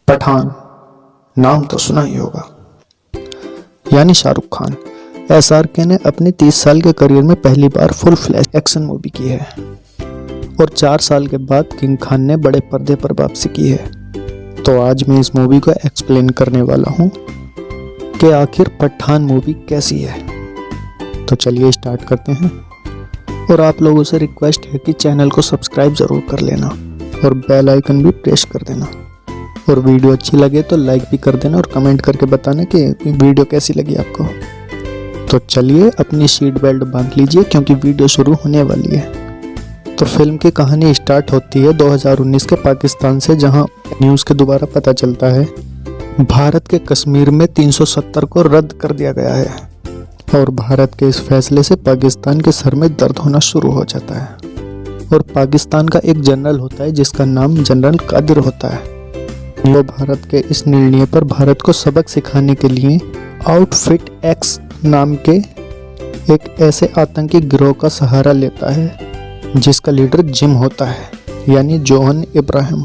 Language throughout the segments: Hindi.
पठान नाम तो सुना ही होगा, यानी शाहरुख खान। SRK ने अपने 30 साल के करियर में पहली बार फुल फ्लैश एक्शन मूवी की है और 4 साल के बाद किंग खान ने बड़े पर्दे पर वापसी की है। तो आज मैं इस मूवी को एक्सप्लेन करने वाला हूँ कि आखिर पठान मूवी कैसी है। तो चलिए स्टार्ट करते हैं। और आप लोगों से रिक्वेस्ट है कि चैनल को सब्सक्राइब ज़रूर कर लेना और बेल आइकन भी प्रेस कर देना, और वीडियो अच्छी लगे तो लाइक भी कर देना और कमेंट करके बताना कि वीडियो कैसी लगी आपको। तो चलिए अपनी सीट बेल्ट बांध लीजिए क्योंकि वीडियो शुरू होने वाली है। तो फिल्म की कहानी स्टार्ट होती है 2019 के पाकिस्तान से, जहां न्यूज़ के द्वारा पता चलता है भारत के कश्मीर में 370 को रद्द कर दिया गया है और भारत के इस फैसले से पाकिस्तान के सर में दर्द होना शुरू हो जाता है। और पाकिस्तान का एक जनरल होता है जिसका नाम जनरल कादिर होता है। वो भारत के इस निर्णय पर भारत को सबक सिखाने के लिए आउटफिट एक्स नाम के एक ऐसे आतंकी गिरोह का सहारा लेता है जिसका लीडर जिम होता है, यानी जोहन इब्राहिम।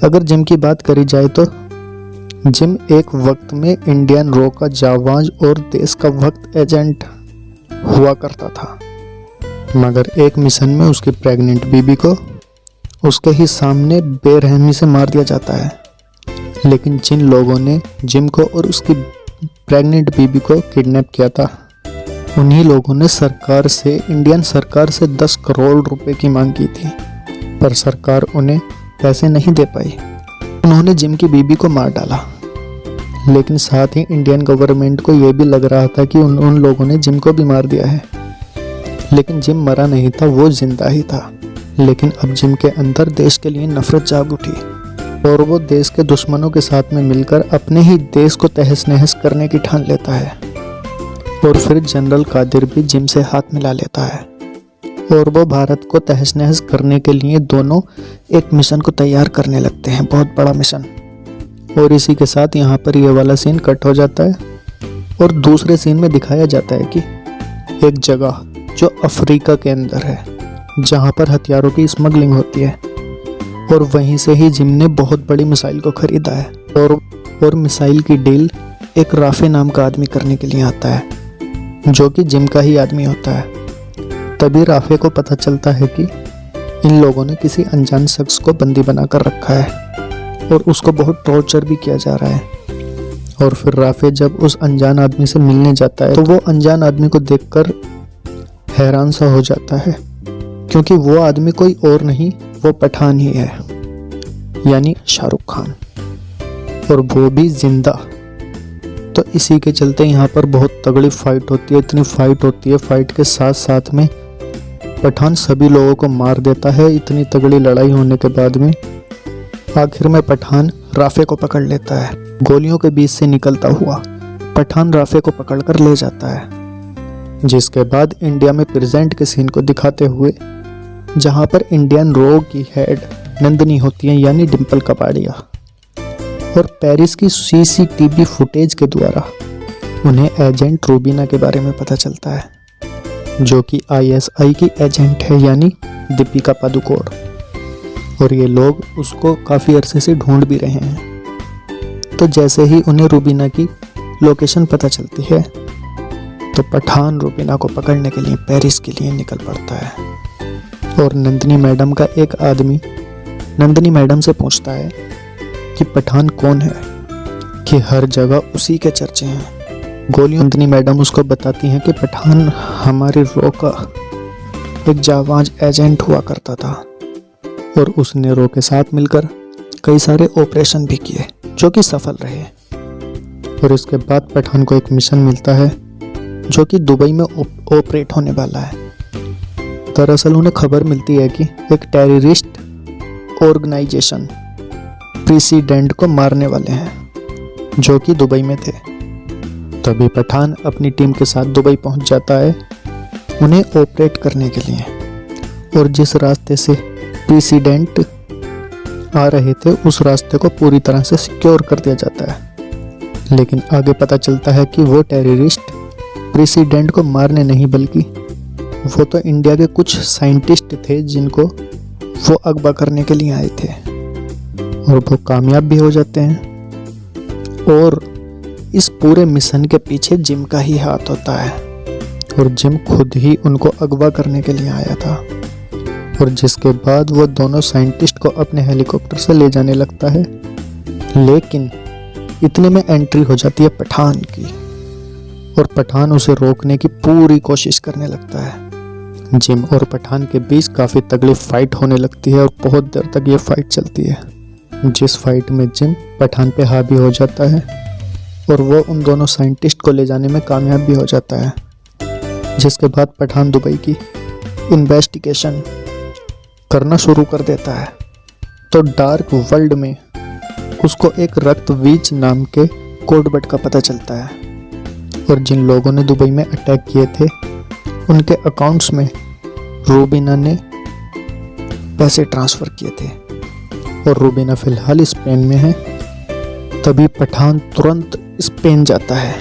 अगर जिम की बात करी जाए तो जिम एक वक्त में इंडियन रॉ का जाबाज और देश का वक्त एजेंट हुआ करता था, मगर एक मिशन में उसकी प्रेग्नेंट बीबी को उसके ही सामने बेरहमी से मार दिया जाता है। लेकिन जिन लोगों ने जिम को और उसकी प्रेग्नेंट बीबी को किडनैप किया था, उन्हीं लोगों ने इंडियन सरकार से 10 करोड़ रुपए की मांग की थी, पर सरकार उन्हें पैसे नहीं दे पाई। उन्होंने जिम की बीबी को मार डाला, लेकिन साथ ही इंडियन गवर्नमेंट को यह भी लग रहा था कि उन लोगों ने जिम को भी मार दिया है। लेकिन जिम मरा नहीं था, वो जिंदा ही था। लेकिन अब जिम के अंदर देश के लिए नफरत जाग उठी और वो देश के दुश्मनों के साथ में मिलकर अपने ही देश को तहस नहस करने की ठान लेता है। और फिर जनरल कादिर भी जिम से हाथ मिला लेता है और वो भारत को तहस नहस करने के लिए दोनों एक मिशन को तैयार करने लगते हैं, बहुत बड़ा मिशन। और इसी के साथ यहाँ पर ये वाला सीन कट हो जाता है और दूसरे सीन में दिखाया जाता है कि एक जगह जो अफ्रीका के अंदर है, जहाँ पर हथियारों की स्मगलिंग होती है, और वहीं से ही जिम ने बहुत बड़ी मिसाइल को खरीदा है। और मिसाइल की डील एक राफे नाम का आदमी करने के लिए आता है, जो कि जिम का ही आदमी होता है। तभी राफे को पता चलता है कि इन लोगों ने किसी अनजान शख्स को बंदी बनाकर रखा है और उसको बहुत टॉर्चर भी किया जा रहा है। और फिर राफे जब उस अनजान आदमी से मिलने जाता है तो वो अनजान आदमी को देखकर हैरान सा हो जाता है, क्योंकि वो आदमी कोई और नहीं, वो पठान ही है, यानी शाहरुख खान, और वो भी जिंदा। तो इसी के चलते यहाँ पर बहुत तगड़ी फाइट होती है, इतनी फाइट होती है, फाइट के साथ साथ में पठान सभी लोगों को मार देता है। इतनी तगड़ी लड़ाई होने के बाद में आखिर में पठान राफे को पकड़ लेता है। गोलियों के बीच से निकलता हुआ पठान राफे को पकड़कर ले जाता है, जिसके बाद इंडिया में प्रेजेंट के सीन को दिखाते हुए, जहाँ पर इंडियन रॉ की हेड नंदनी होती है, यानी डिम्पल कपाड़िया, और पेरिस की CCTV फुटेज के द्वारा उन्हें एजेंट रूबीना के बारे में पता चलता है, जो कि ISI की एजेंट है, यानी दीपिका पादुकोण। और ये लोग उसको काफ़ी अरसे से ढूंढ भी रहे हैं। तो जैसे ही उन्हें रूबीना की लोकेशन पता चलती है तो पठान रूबीना को पकड़ने के लिए पेरिस के लिए निकल पड़ता है। और नंदिनी मैडम का एक आदमी नंदिनी मैडम से पूछता है कि पठान कौन है, कि हर जगह उसी के चर्चे हैं। गोलियों नंदिनी मैडम उसको बताती हैं कि पठान हमारे रॉ का एक जाबाज एजेंट हुआ करता था और उसने रॉ के साथ मिलकर कई सारे ऑपरेशन भी किए जो कि सफल रहे। और इसके बाद पठान को एक मिशन मिलता है जो कि दुबई में ऑपरेट होने वाला है। दरअसल उन्हें खबर मिलती है कि एक टेररिस्ट ऑर्गेनाइजेशन प्रेसिडेंट को मारने वाले हैं, जो कि दुबई में थे। तभी पठान अपनी टीम के साथ दुबई पहुंच जाता है उन्हें ऑपरेट करने के लिए। और जिस रास्ते से प्रेसिडेंट आ रहे थे उस रास्ते को पूरी तरह से सिक्योर कर दिया जाता है। लेकिन आगे पता चलता है कि वो टेररिस्ट प्रेसिडेंट को मारने नहीं बल्कि वो तो इंडिया के कुछ साइंटिस्ट थे जिनको वो अगवा करने के लिए आए थे। और वो कामयाब भी हो जाते हैं। और इस पूरे मिशन के पीछे जिम का ही हाथ होता है और जिम खुद ही उनको अगवा करने के लिए आया था। और जिसके बाद वो दोनों साइंटिस्ट को अपने हेलीकॉप्टर से ले जाने लगता है, लेकिन इतने में एंट्री हो जाती है पठान की और पठान उसे रोकने की पूरी कोशिश करने लगता है। जिम और पठान के बीच काफ़ी तगड़ी फाइट होने लगती है और बहुत देर तक ये फाइट चलती है, जिस फाइट में जिम पठान पे हावी हो जाता है और वो उन दोनों साइंटिस्ट को ले जाने में कामयाब भी हो जाता है। जिसके बाद पठान दुबई की इन्वेस्टिगेशन करना शुरू कर देता है, तो डार्क वर्ल्ड में उसको एक रक्तबीज नाम के कोडवर्ड का पता चलता है और जिन लोगों ने दुबई में अटैक किए थे उनके अकाउंट्स में रूबीना ने पैसे ट्रांसफ़र किए थे और रूबीना फ़िलहाल स्पेन में है। तभी पठान तुरंत स्पेन जाता है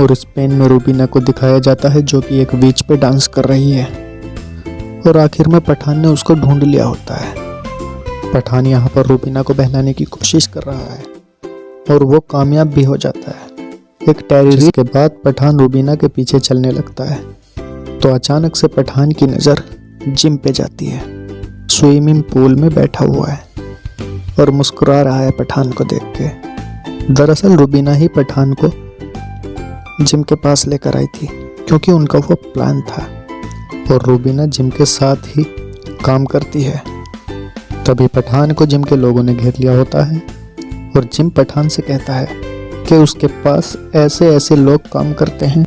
और स्पेन में रूबीना को दिखाया जाता है जो कि एक बीच पे डांस कर रही है और आखिर में पठान ने उसको ढूंढ लिया होता है। पठान यहाँ पर रूबीना को बहलाने की कोशिश कर रहा है और वो कामयाब भी हो जाता है। एक टेररिस्ट के बाद पठान रूबीना के पीछे चलने लगता है, तो अचानक से पठान की नज़र जिम पे जाती है। स्विमिंग पूल में बैठा हुआ है और मुस्कुरा रहा है पठान को देख के। दरअसल रूबीना ही पठान को जिम के पास लेकर आई थी क्योंकि उनका वो प्लान था और रूबीना जिम के साथ ही काम करती है। तभी पठान को जिम के लोगों ने घेर लिया होता है और जिम पठान से कहता है कि उसके पास ऐसे ऐसे लोग काम करते हैं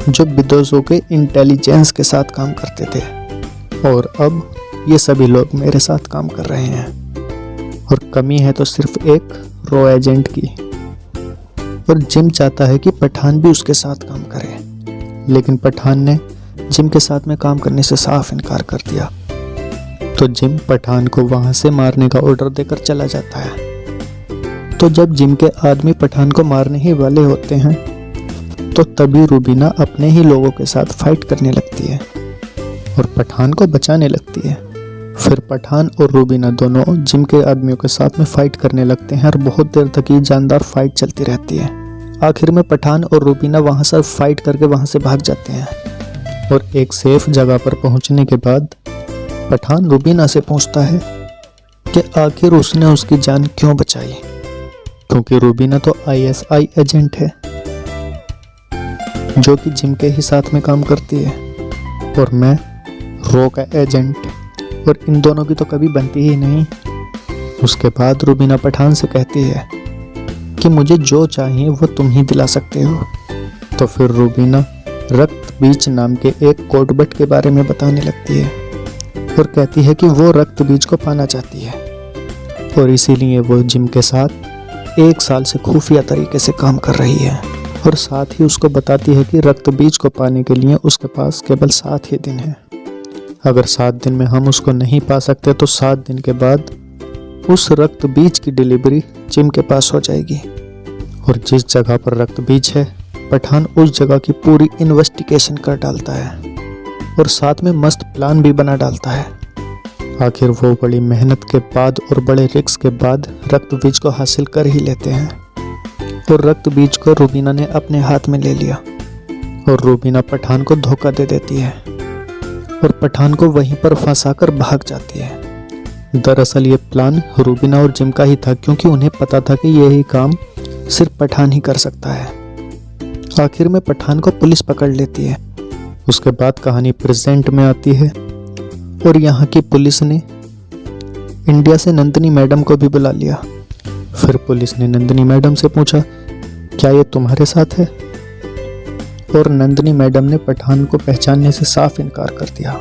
जो विदेशों के इंटेलिजेंस के साथ काम करते थे और अब ये सभी लोग मेरे साथ काम कर रहे हैं और कमी है तो सिर्फ एक रॉ एजेंट की। और जिम चाहता है कि पठान भी उसके साथ काम करे, लेकिन पठान ने जिम के साथ में काम करने से साफ इनकार कर दिया। तो जिम पठान को वहां से मारने का ऑर्डर देकर चला जाता है। तो जब जिम के आदमी पठान को मारने ही वाले होते हैं तो तभी रूबीना अपने ही लोगों के साथ फाइट करने लगती है और पठान को बचाने लगती है। फिर पठान और रूबीना दोनों जिम के आदमियों के साथ में फाइट करने लगते हैं और बहुत देर तक ये जानदार फाइट चलती रहती है। आखिर में पठान और रूबीना वहां से फाइट करके वहां से भाग जाते हैं और एक सेफ जगह पर पहुंचने के बाद पठान रूबीना से पूछता है कि आखिर उसने उसकी जान क्यों बचाई, क्योंकि रूबीना तो ISI एजेंट है जो कि जिम के ही साथ में काम करती है और मैं रॉ का एजेंट, और इन दोनों की तो कभी बनती ही नहीं। उसके बाद रूबीना पठान से कहती है कि मुझे जो चाहिए वो तुम ही दिला सकते हो। तो फिर रूबीना रक्तबीज नाम के एक कोडवर्ड के बारे में बताने लगती है और कहती है कि वो रक्तबीज को पाना चाहती है और इसीलिए वो जिम के साथ 1 साल से खुफिया तरीके से काम कर रही है और साथ ही उसको बताती है कि रक्तबीज को पाने के लिए उसके पास केवल 7 ही दिन है। अगर 7 दिन में हम उसको नहीं पा सकते तो 7 दिन के बाद उस रक्तबीज की डिलीवरी जिम के पास हो जाएगी। और जिस जगह पर रक्तबीज है पठान उस जगह की पूरी इन्वेस्टिगेशन कर डालता है और साथ में मस्त प्लान भी बना डालता है। आखिर वो बड़ी मेहनत के बाद और बड़े रिस्क के बाद रक्तबीज को हासिल कर ही लेते हैं और रक्तबीज को रूबीना ने अपने हाथ में ले लिया और रूबीना पठान को धोखा दे देती है और पठान को वहीं पर फंसाकर भाग जाती है। दरअसल ये प्लान रूबीना और जिम का ही था क्योंकि उन्हें पता था कि यही काम सिर्फ पठान ही कर सकता है। आखिर में पठान को पुलिस पकड़ लेती है। उसके बाद कहानी प्रेजेंट में आती है और यहाँ की पुलिस ने इंडिया से नंदिनी मैडम को भी बुला लिया। फिर पुलिस ने नंदिनी मैडम से पूछा क्या ये तुम्हारे साथ है, और नंदिनी मैडम ने पठान को पहचानने से साफ इनकार कर दिया।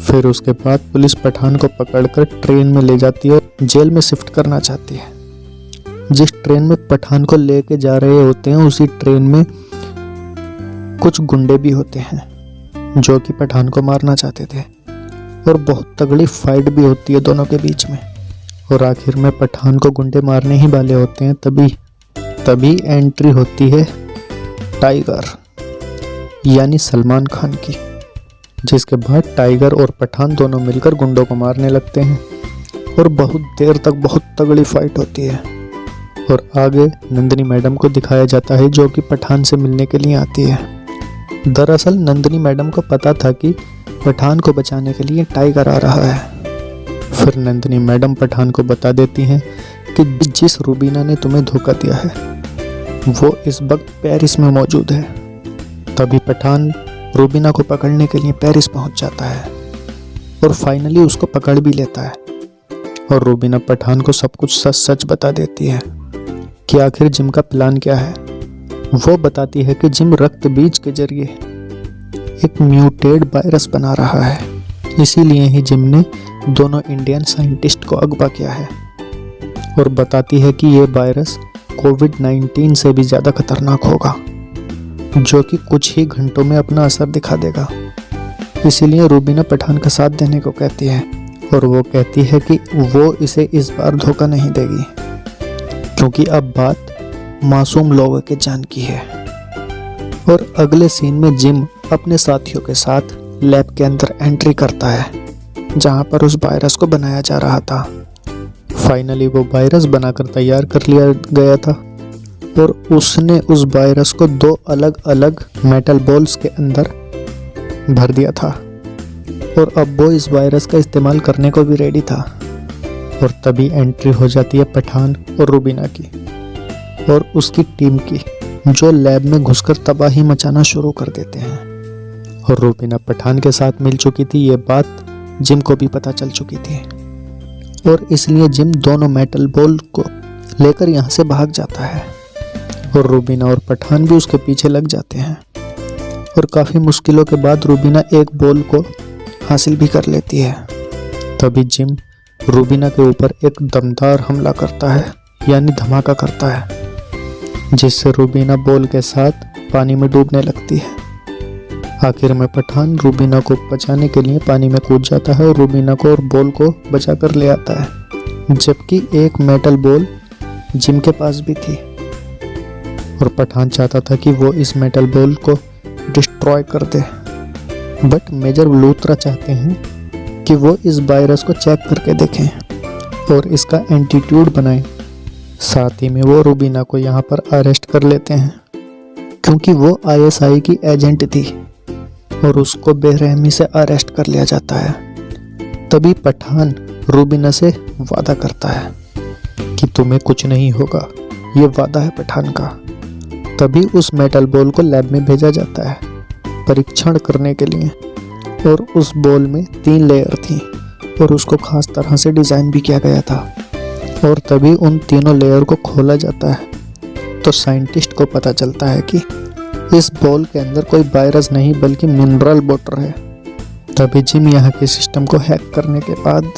फिर उसके बाद पुलिस पठान को पकड़कर ट्रेन में ले जाती है और जेल में शिफ्ट करना चाहती है। जिस ट्रेन में पठान को लेके जा रहे होते हैं उसी ट्रेन में कुछ गुंडे भी होते हैं जो कि पठान को मारना चाहते थे और बहुत तगड़ी फाइट भी होती है दोनों के बीच में। और आखिर में पठान को गुंडे मारने ही वाले होते हैं तभी एंट्री होती है टाइगर यानी सलमान खान की, जिसके बाद टाइगर और पठान दोनों मिलकर गुंडों को मारने लगते हैं और बहुत देर तक बहुत तगड़ी फाइट होती है। और आगे नंदिनी मैडम को दिखाया जाता है जो कि पठान से मिलने के लिए आती है। दरअसल नंदिनी मैडम को पता था कि पठान को बचाने के लिए टाइगर आ रहा है। फिर नंदिनी मैडम पठान को बता देती हैं कि जिस रूबीना ने तुम्हें धोखा दिया है वो इस वक्त पेरिस में मौजूद है। तभी पठान रूबीना को पकड़ने के लिए पेरिस पहुंच जाता है और फाइनली उसको पकड़ भी लेता है। और रूबीना पठान को सब कुछ सच सच बता देती है कि आखिर जिम का प्लान क्या है। वो बताती है कि जिम रक्त बीज के जरिए एक म्यूटेड वायरस बना रहा है, इसीलिए ही जिम ने दोनों इंडियन साइंटिस्ट को अगवा किया है। और बताती है कि ये वायरस कोविड-19 से भी ज़्यादा खतरनाक होगा, जो कि कुछ ही घंटों में अपना असर दिखा देगा। इसीलिए रूबीना पठान का साथ देने को कहती है और वो कहती है कि वो इसे इस बार धोखा नहीं देगी, क्योंकि अब बात मासूम लोगों के जान की है। और अगले सीन में जिम अपने साथियों के साथ लैब के अंदर एंट्री करता है जहां पर उस वायरस को बनाया जा रहा था। फाइनली वो वायरस बनाकर तैयार कर लिया गया था और उसने उस वायरस को 2 अलग अलग मेटल बॉल्स के अंदर भर दिया था। और अब वो इस वायरस का इस्तेमाल करने को भी रेडी था। और तभी एंट्री हो जाती है पठान और रूबीना की और उसकी टीम की, जो लैब में घुसकर तबाही मचाना शुरू कर देते हैं। और रूबीना पठान के साथ मिल चुकी थी, ये बात जिम को भी पता चल चुकी थी और इसलिए जिम दोनों मेटल बॉल को लेकर यहाँ से भाग जाता है और रूबीना और पठान भी उसके पीछे लग जाते हैं। और काफ़ी मुश्किलों के बाद रूबीना एक बॉल को हासिल भी कर लेती है। तभी जिम रूबीना के ऊपर एक दमदार हमला करता है, यानी धमाका करता है, जिससे रूबीना बॉल के साथ पानी में डूबने लगती है। आखिर में पठान रूबीना को बचाने के लिए पानी में कूद जाता है और रूबीना को और बॉल को बचा कर ले आता है, जबकि एक मेटल बॉल जिम के पास भी थी। और पठान चाहता था कि वो इस मेटल बॉल को डिस्ट्रॉय कर दे, बट मेजर लूथरा चाहते हैं कि वो इस वायरस को चेक करके देखें और इसका एंटीट्यूड बनाएं। साथ ही में वो रूबीना को यहाँ पर अरेस्ट कर लेते हैं, क्योंकि वो ISI की एजेंट थी और उसको बेरहमी से अरेस्ट कर लिया जाता है। तभी पठान रूबीना से वादा करता है कि तुम्हें कुछ नहीं होगा, ये वादा है पठान का। तभी उस मेटल बॉल को लैब में भेजा जाता है परीक्षण करने के लिए और उस बॉल में 3 लेयर थी और उसको खास तरह से डिज़ाइन भी किया गया था। और तभी उन तीनों लेयर को खोला जाता है तो साइंटिस्ट को पता चलता है कि इस बॉल के अंदर कोई वायरस नहीं बल्कि मिनरल वाटर है। तभी जिम यहाँ के सिस्टम को हैक करने के बाद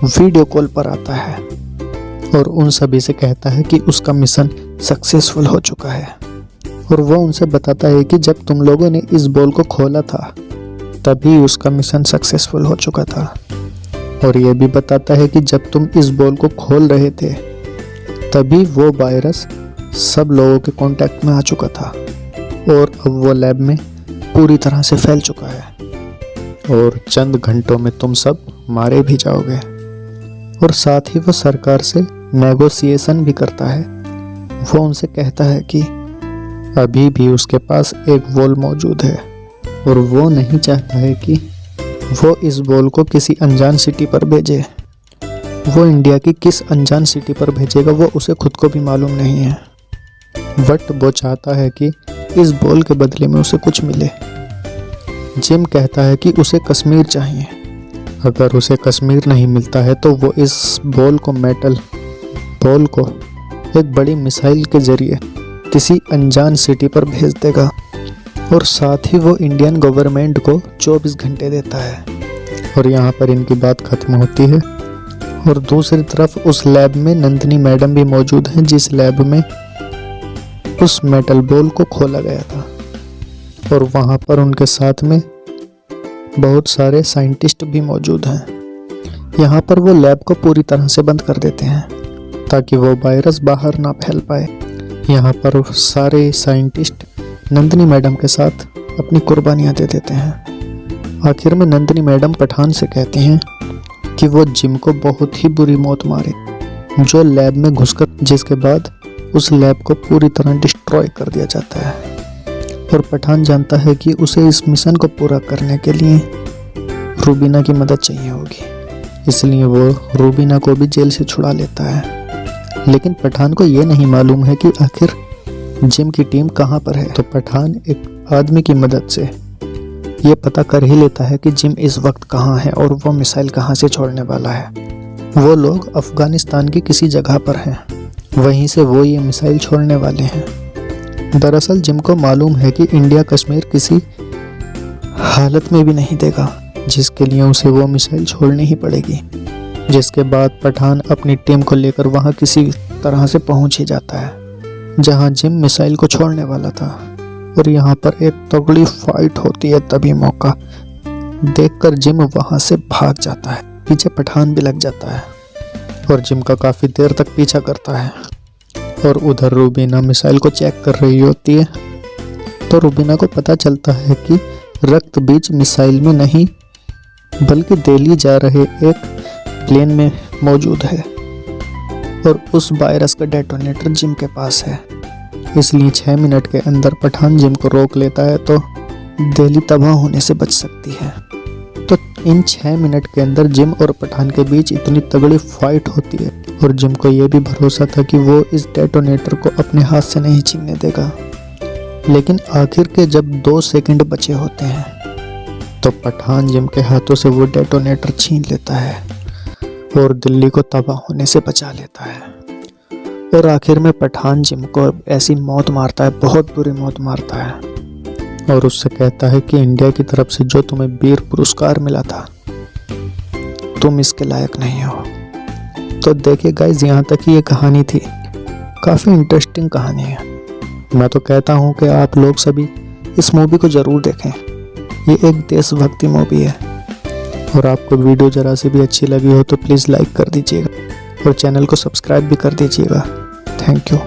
वीडियो कॉल पर आता है और उन सभी से कहता है कि उसका मिशन सक्सेसफुल हो चुका है। और वो उनसे बताता है कि जब तुम लोगों ने इस बॉल को खोला था तभी उसका मिशन सक्सेसफुल हो चुका था। और ये भी बताता है कि जब तुम इस बॉल को खोल रहे थे तभी वो वायरस सब लोगों के कांटेक्ट में आ चुका था और अब वो लैब में पूरी तरह से फैल चुका है और चंद घंटों में तुम सब मारे भी जाओगे। और साथ ही वो सरकार से नेगोशिएशन भी करता है। वो उनसे कहता है कि अभी भी उसके पास एक बॉल मौजूद है और वो नहीं चाहता है कि वो इस बॉल को किसी अनजान सिटी पर भेजे। वो इंडिया की किस अनजान सिटी पर भेजेगा वो उसे खुद को भी मालूम नहीं है, बट वो चाहता है कि इस बॉल के बदले में उसे कुछ मिले। जिम कहता है कि उसे कश्मीर चाहिए। अगर उसे कश्मीर नहीं मिलता है तो वो इस बॉल को मेटल बॉल को एक बड़ी मिसाइल के जरिए किसी अनजान सिटी पर भेज देगा और साथ ही वो इंडियन गवर्नमेंट को 24 घंटे देता है। और यहाँ पर इनकी बात खत्म होती है। और दूसरी तरफ उस लैब में नंदिनी मैडम भी मौजूद हैं, जिस लैब में उस मेटल बॉल को खोला गया था। और वहाँ पर उनके साथ में बहुत सारे साइंटिस्ट भी मौजूद हैं। यहाँ पर वो लैब को पूरी तरह से बंद कर देते हैं ताकि वो वायरस बाहर ना फैल पाए। यहाँ पर सारे साइंटिस्ट नंदिनी मैडम के साथ अपनी कुर्बानियाँ दे देते हैं। आखिर में नंदिनी मैडम पठान से कहती हैं कि वो जिम को बहुत ही बुरी मौत मारे, जो लैब में घुसकर, जिसके बाद उस लैब को पूरी तरह डिस्ट्रॉय कर दिया जाता है। और पठान जानता है कि उसे इस मिशन को पूरा करने के लिए रूबीना की मदद चाहिए होगी, इसलिए वो रूबीना को भी जेल से छुड़ा लेता है। लेकिन पठान को ये नहीं मालूम है कि आखिर जिम की टीम कहाँ पर है। तो पठान एक आदमी की मदद से ये पता कर ही लेता है कि जिम इस वक्त कहाँ है और वो मिसाइल कहाँ से छोड़ने वाला है। वो लोग अफगानिस्तान की किसी जगह पर हैं, वहीं से वो ये मिसाइल छोड़ने वाले हैं। दरअसल जिम को मालूम है कि इंडिया कश्मीर किसी हालत में भी नहीं देगा, जिसके लिए उसे वो मिसाइल छोड़नी ही पड़ेगी। जिसके बाद पठान अपनी टीम को लेकर वहाँ किसी तरह से पहुँच ही जाता है जहाँ जिम मिसाइल को छोड़ने वाला था। और यहाँ पर एक तगड़ी फाइट होती है। तभी मौका देखकर जिम वहाँ से भाग जाता है, पीछे पठान भी लग जाता है और जिम का काफ़ी देर तक पीछा करता है। और उधर रूबीना मिसाइल को चेक कर रही होती है, तो रूबीना को पता चलता है कि रक्त बीज मिसाइल में नहीं बल्कि दिल्ली जा रहे एक प्लेन में मौजूद है और उस वायरस का डेटोनेटर जिम के पास है। इसलिए 6 मिनट के अंदर पठान जिम को रोक लेता है तो दिल्ली तबाह होने से बच सकती है। तो इन 6 मिनट के अंदर जिम और पठान के बीच इतनी तगड़ी फाइट होती है और जिम को यह भी भरोसा था कि वो इस डेटोनेटर को अपने हाथ से नहीं छीनने देगा। लेकिन आखिर के जब 2 सेकंड बचे होते हैं तो पठान जिम के हाथों से वो डेटोनेटर छीन लेता है और दिल्ली को तबाह होने से बचा लेता है। और आखिर में पठान जिम को ऐसी मौत मारता है, बहुत बुरी मौत मारता है और उससे कहता है कि इंडिया की तरफ से जो तुम्हें वीर पुरस्कार मिला था, तुम इसके लायक नहीं हो। तो देखिए गाइस, यहाँ तक ही ये कहानी थी। काफ़ी इंटरेस्टिंग कहानी है। मैं तो कहता हूँ कि आप लोग सभी इस मूवी को ज़रूर देखें। ये एक देशभक्ति मूवी है। और आपको वीडियो ज़रा से भी अच्छी लगी हो तो प्लीज़ लाइक कर दीजिएगा और चैनल को सब्सक्राइब भी कर दीजिएगा। Thank you.